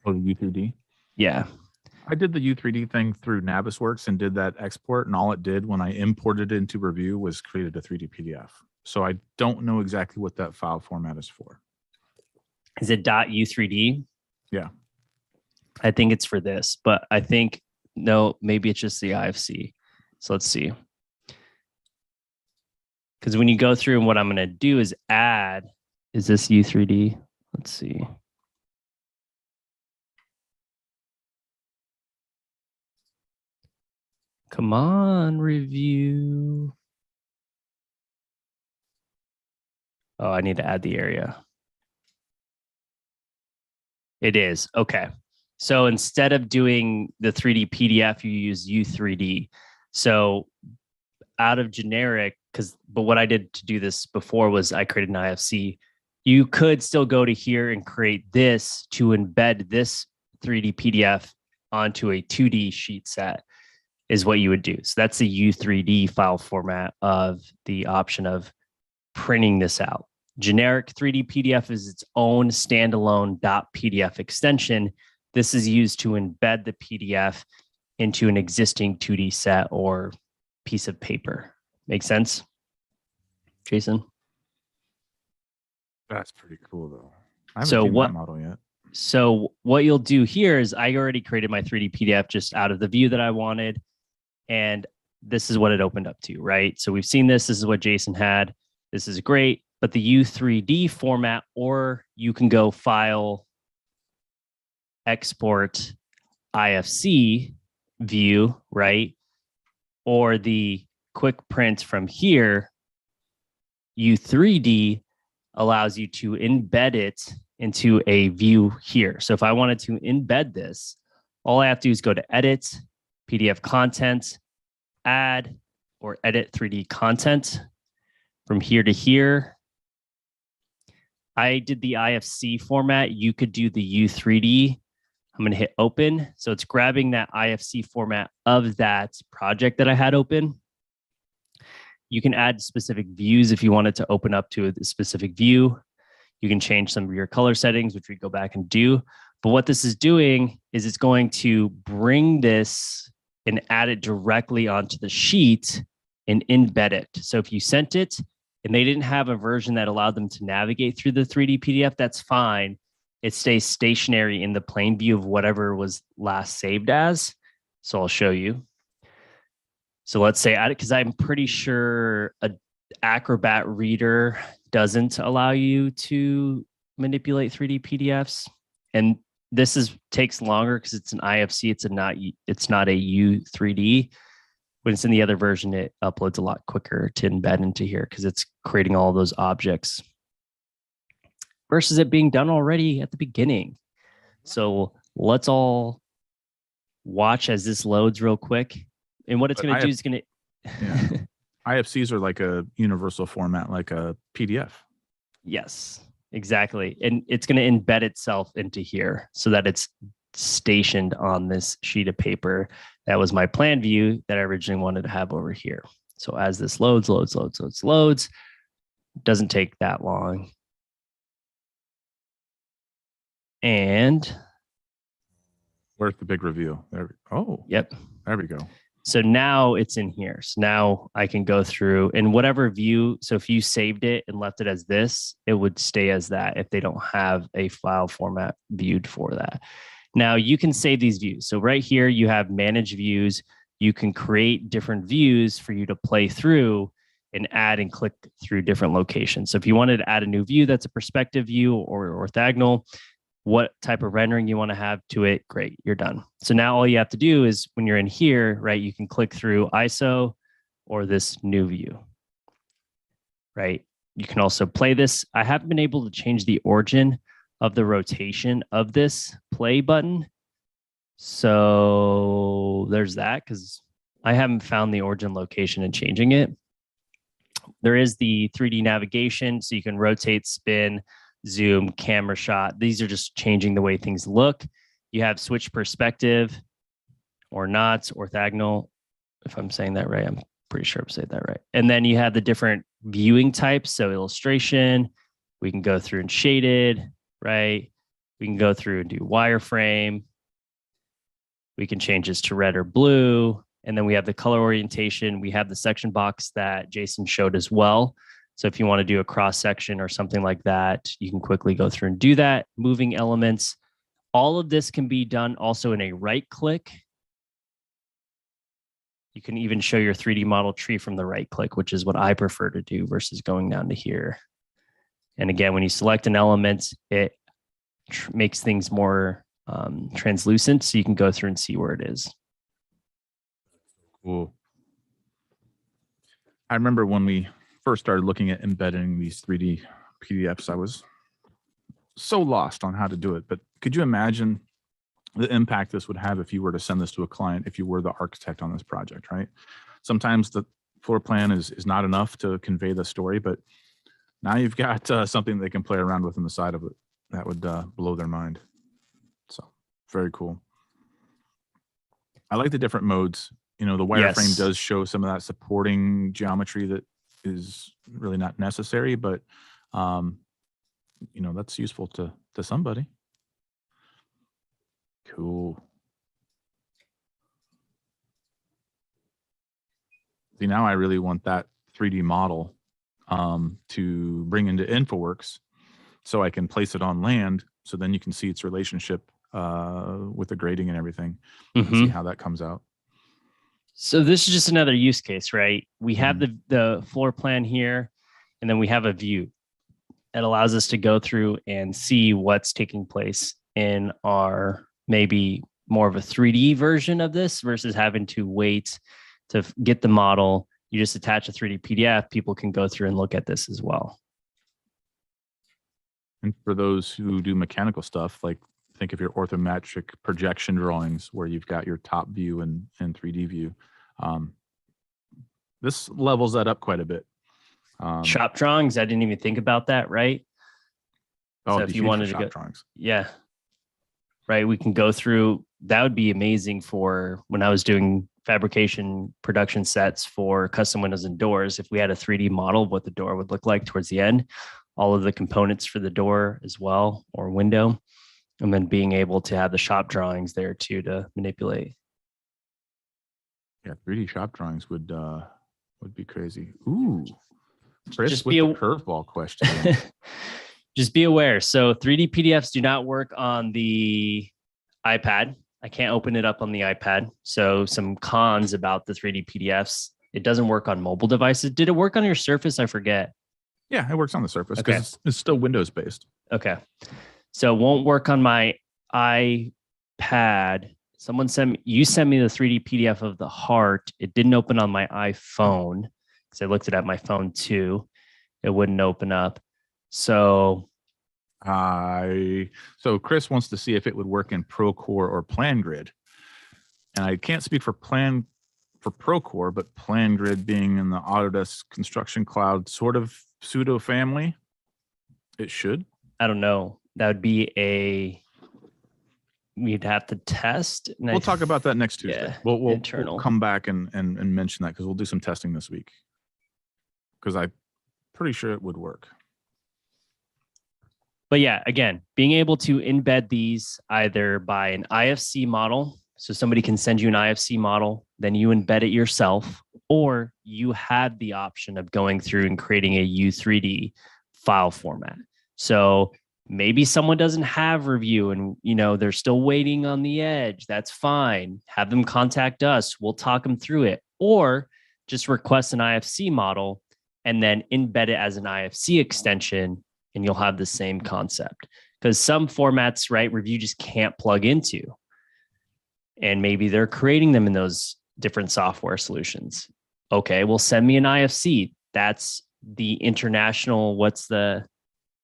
the U3D? Yeah. I did the U3D thing through Navisworks and did that export, and all it did when I imported it into Revu was created a 3D PDF. So I don't know exactly what that file format is for. Is it .u3D? Yeah. I think it's for this, but I think no, maybe it's just the IFC. So let's see. Because when you go through, and what I'm going to do is add, is this U3D? Let's see. Come on, review. Oh, I need to add the area. It is. Okay. So instead of doing the 3D PDF, you use U3D. So out of generic, but what I did to do this before was I created an IFC. You could still go to here and create this to embed this 3D PDF onto a 2D sheet set is what you would do. So that's the U3D file format of the option of printing this out. Generic 3D PDF is its own standalone .pdf extension. This is used to embed the PDF into an existing 2D set or piece of paper. Make sense, Jason? That's pretty cool, though. I haven't seen that model yet. So what you'll do here is I already created my 3D PDF just out of the view that I wanted. And this is what it opened up to, right? So we've seen this. This is what Jason had. This is great. But the U3D format, or you can go File, Export, IFC view, right? Or the quick print from here, U3D allows you to embed it into a view here. So if I wanted to embed this, all I have to do is go to Edit, PDF Content, Add, or Edit 3D Content. From here to here, I did the IFC format. You could do the U3D. I'm going to hit open. So it's grabbing that IFC format of that project that I had open. You can add specific views if you wanted to open up to a specific view. You can change some of your color settings, which we go back and do. But what this is doing is it's going to bring this and add it directly onto the sheet and embed it. So if you sent it and they didn't have a version that allowed them to navigate through the 3D PDF, that's fine. It stays stationary in the plain view of whatever was last saved as. So I'll show you. So let's say, because I'm pretty sure a Acrobat Reader doesn't allow you to manipulate 3D PDFs. And this takes longer because it's an IFC. It's not a U3D. When it's in the other version, it uploads a lot quicker to embed into here because it's creating all those objects versus it being done already at the beginning. So let's all watch as this loads real quick. And what it's going to do is going to... Yeah. IFCs are like a universal format, like a PDF. Yes, exactly. And it's going to embed itself into here so that it's stationed on this sheet of paper. That was my plan view that I originally wanted to have over here. So as this loads, doesn't take that long. And where's the big reveal? There. Oh, yep. There we go. So now it's in here. So now I can go through and whatever view. So if you saved it and left it as this, it would stay as that if they don't have a file format viewed for that. Now you can save these views. So right here, you have manage views. You can create different views for you to play through and add and click through different locations. So if you wanted to add a new view, that's a perspective view or orthogonal, what type of rendering you want to have to it, great, you're done. So now all you have to do is when you're in here, right, you can click through ISO or this new view, right? You can also play this. I haven't been able to change the origin of the rotation of this play button. So there's that because I haven't found the origin location and changing it. There is the 3D navigation, so you can rotate, spin, zoom, camera shot. These are just changing the way things look. You have switch perspective or not, orthogonal. If I'm saying that right, I'm pretty sure I'm saying that right. And then you have the different viewing types. So illustration, we can go through and shaded, right? We can go through and do wireframe. We can change this to red or blue. And then we have the color orientation. We have the section box that Jason showed as well. So if you want to do a cross section or something like that, you can quickly go through and do that. Moving elements. All of this can be done also in a right click You can even show your 3D model tree from the right click, which is what I prefer to do versus going down to here. And again, when you select an element, it makes things more translucent, so you can go through and see where it is. Cool. I remember when we first started looking at embedding these 3D PDFs, I was so lost on how to do it. But could you imagine the impact this would have if you were to send this to a client, if you were the architect on this project, right? Sometimes the floor plan is not enough to convey the story, but now you've got something they can play around with on the side of it that would blow their mind. So very cool. I like the different modes. You know, the wireframe does show some of that supporting geometry that is really not necessary, but you know, that's useful to somebody. Cool. See, now I really want that 3D model to bring into Infoworks so I can place it on land, so then you can see its relationship with the grading and everything, and see how that comes out. So this is just another use case, right? We have the floor plan here, and then we have a view that allows us to go through and see what's taking place in our maybe more of a 3D version of this versus having to wait to get the model. You just attach a 3D PDF. People can go through and look at this as well. And for those who do mechanical stuff, like think of your orthometric projection drawings where you've got your top view and 3D view. This levels that up quite a bit. Shop drawings, I didn't even think about that, right? Oh, so if you wanted to go, drawings. Yeah, right. We can go through. That would be amazing for when I was doing fabrication production sets for custom windows and doors. If we had a 3D model of what the door would look like towards the end, all of the components for the door as well, or window, and then being able to have the shop drawings there too to manipulate. Yeah, 3D shop drawings would be crazy. Ooh, Chris, just with the curveball question. Just be aware. So 3D PDFs do not work on the iPad. I can't open it up on the iPad. So some cons about the 3D PDFs. It doesn't work on mobile devices. Did it work on your Surface? I forget. Yeah, it works on the Surface because it's still Windows based. Okay. So it won't work on my iPad. Someone sent me the 3D PDF of the heart. It didn't open on my iPhone because I looked at my phone too. It wouldn't open up. So Chris wants to see if it would work in Procore or PlanGrid. And I can't speak for Procore, but PlanGrid being in the Autodesk Construction Cloud sort of pseudo family, it should. I don't know. That would be we'd have to test. We'll talk about that next Tuesday. Yeah, we'll come back and mention that because we'll do some testing this week. Because I'm pretty sure it would work. But yeah, again, being able to embed these either by an IFC model, so somebody can send you an IFC model, then you embed it yourself, or you have the option of going through and creating a U3D file format. So maybe someone doesn't have Revu and they're still waiting on the edge. That's fine. Have them contact us. We'll talk them through it. Or just request an IFC model and then embed it as an IFC extension, and you'll have the same concept. Because some formats, right, Revu just can't plug into. And maybe they're creating them in those different software solutions. Okay, well, send me an IFC. That's the international, what's the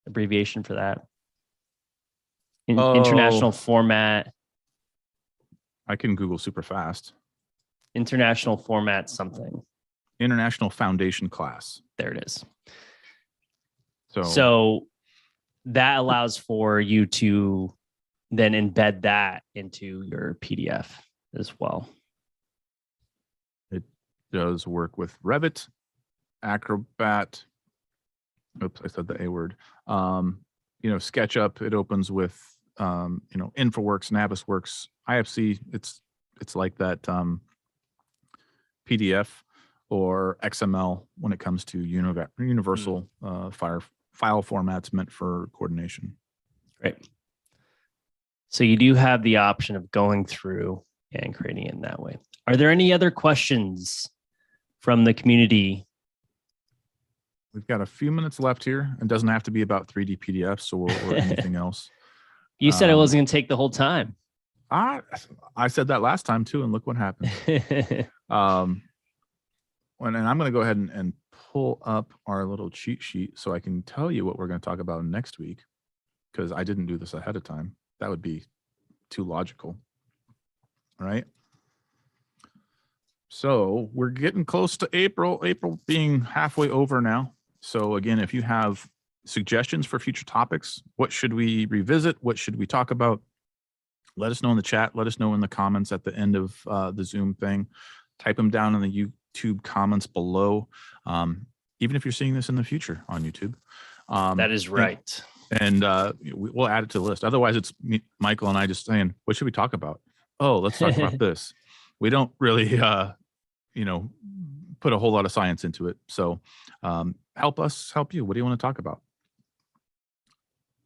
abbreviation for that? International format. I can Google super fast. International format something. International Foundation Class. There it is. So that allows for you to then embed that into your PDF as well. It does work with Revit, Acrobat. Oops, I said the A word. SketchUp. It opens with Infoworks, Navisworks, IFC. It's like that PDF or XML when it comes to universal file formats meant for coordination. Great. So you do have the option of going through and creating it in that way. Are there any other questions from the community? We've got a few minutes left here. It doesn't have to be about 3D PDFs or anything else. You said it wasn't going to take the whole time. I said that last time too, and look what happened. And I'm going to go ahead and pull up our little cheat sheet so I can tell you what we're going to talk about next week, because I didn't do this ahead of time. That would be too logical. All right. So we're getting close to April being halfway over now. So again, if you have suggestions for future topics, what should we revisit? What should we talk about? Let us know in the chat. Let us know in the comments at the end of the Zoom thing. Type them down in the YouTube comments below. Even if you're seeing this in the future on YouTube. That is right. And we'll add it to the list. Otherwise, it's Michael and I just saying, what should we talk about? Oh, let's talk about this. We don't really, put a whole lot of science into it. So help us help you. What do you want to talk about?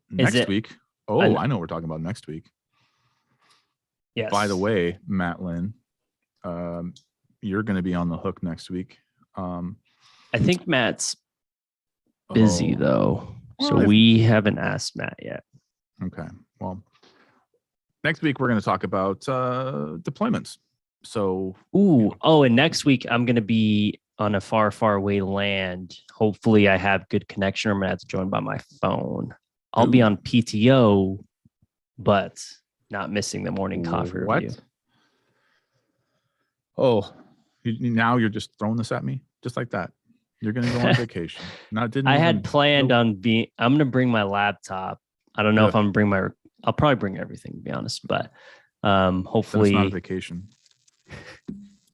Next week. Oh, I know what we're talking about next week. Yes. By the way, Matt Lynn, you're going to be on the hook next week. I think Matt's busy though. So we haven't asked Matt yet. Okay. Well, next week we're going to talk about deployments. So, and next week I'm going to be on a far, far away land. Hopefully I have good connection. I'm going to have to join by my phone. I'll be on PTO, but not missing the morning coffee review. Oh, now you're just throwing this at me just like that. You're going to go on vacation. I had planned on I'm going to bring my laptop. I don't know if I'm going to bring I'll probably bring everything, to be honest, but hopefully. That's not a vacation.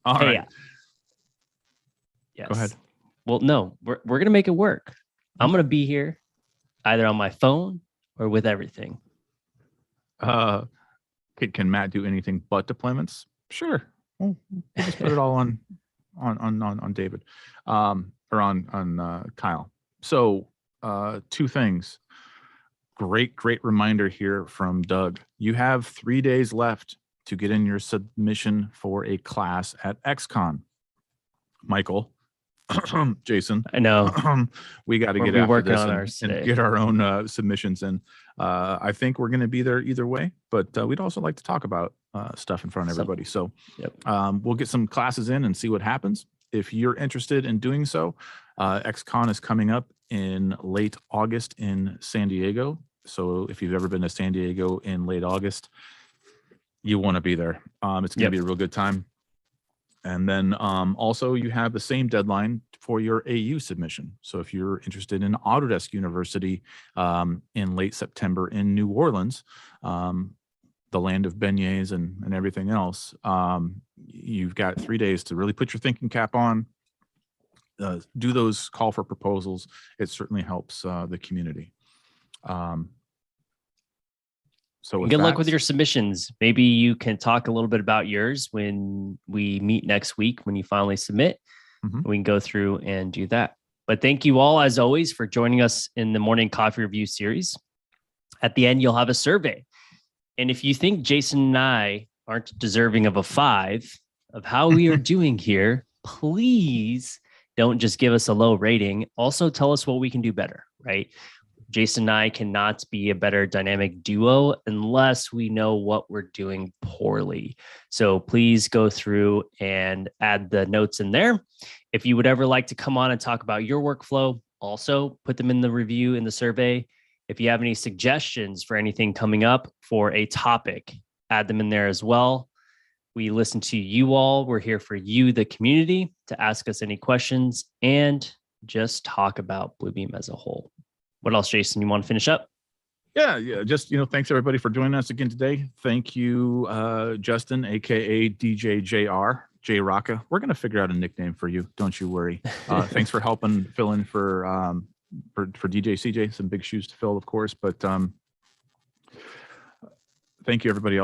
All right. Yeah. Yes. Go ahead. Well, no, we're going to make it work. I'm going to be here either on my phone or with everything. Can Matt do anything but deployments? Sure. We'll just put it all on David, or on Kyle. So two things. Great reminder here from Doug. You have 3 days left to get in your submission for a class at XCon. Michael, Jason, I know we got to get after this and get our own submissions in. I think we're going to be there either way, but we'd also like to talk about stuff in front of everybody. So we'll get some classes in and see what happens. If you're interested in doing so, XCon is coming up in late August in San Diego. So if you've ever been to San Diego in late August, you want to be there. It's going to be a real good time. And then also you have the same deadline for your AU submission. So if you're interested in Autodesk University in late September in New Orleans, the land of beignets and everything else, you've got 3 days to really put your thinking cap on, do those call for proposals. It certainly helps the community. So good luck with your submissions. Maybe you can talk a little bit about yours when we meet next week, when you finally submit. We can go through and do that. But thank you all, as always, for joining us in the Morning Coffee Review series. At the end, you'll have a survey. And if you think Jason and I aren't deserving of a 5 of how we are doing here, please don't just give us a low rating. Also tell us what we can do better, right? Jason and I cannot be a better dynamic duo unless we know what we're doing poorly. So please go through and add the notes in there. If you would ever like to come on and talk about your workflow, also put them in the review in the survey. If you have any suggestions for anything coming up for a topic, add them in there as well. We listen to you all. We're here for you, the community, to ask us any questions and just talk about Bluebeam as a whole. What else, Jason, you want to finish up? Yeah. Just, thanks everybody for joining us again today. Thank you, Justin, AKA DJ JR, J Rocka. We're going to figure out a nickname for you. Don't you worry. Thanks for helping fill in for DJ CJ. Some big shoes to fill, of course, but thank you everybody else.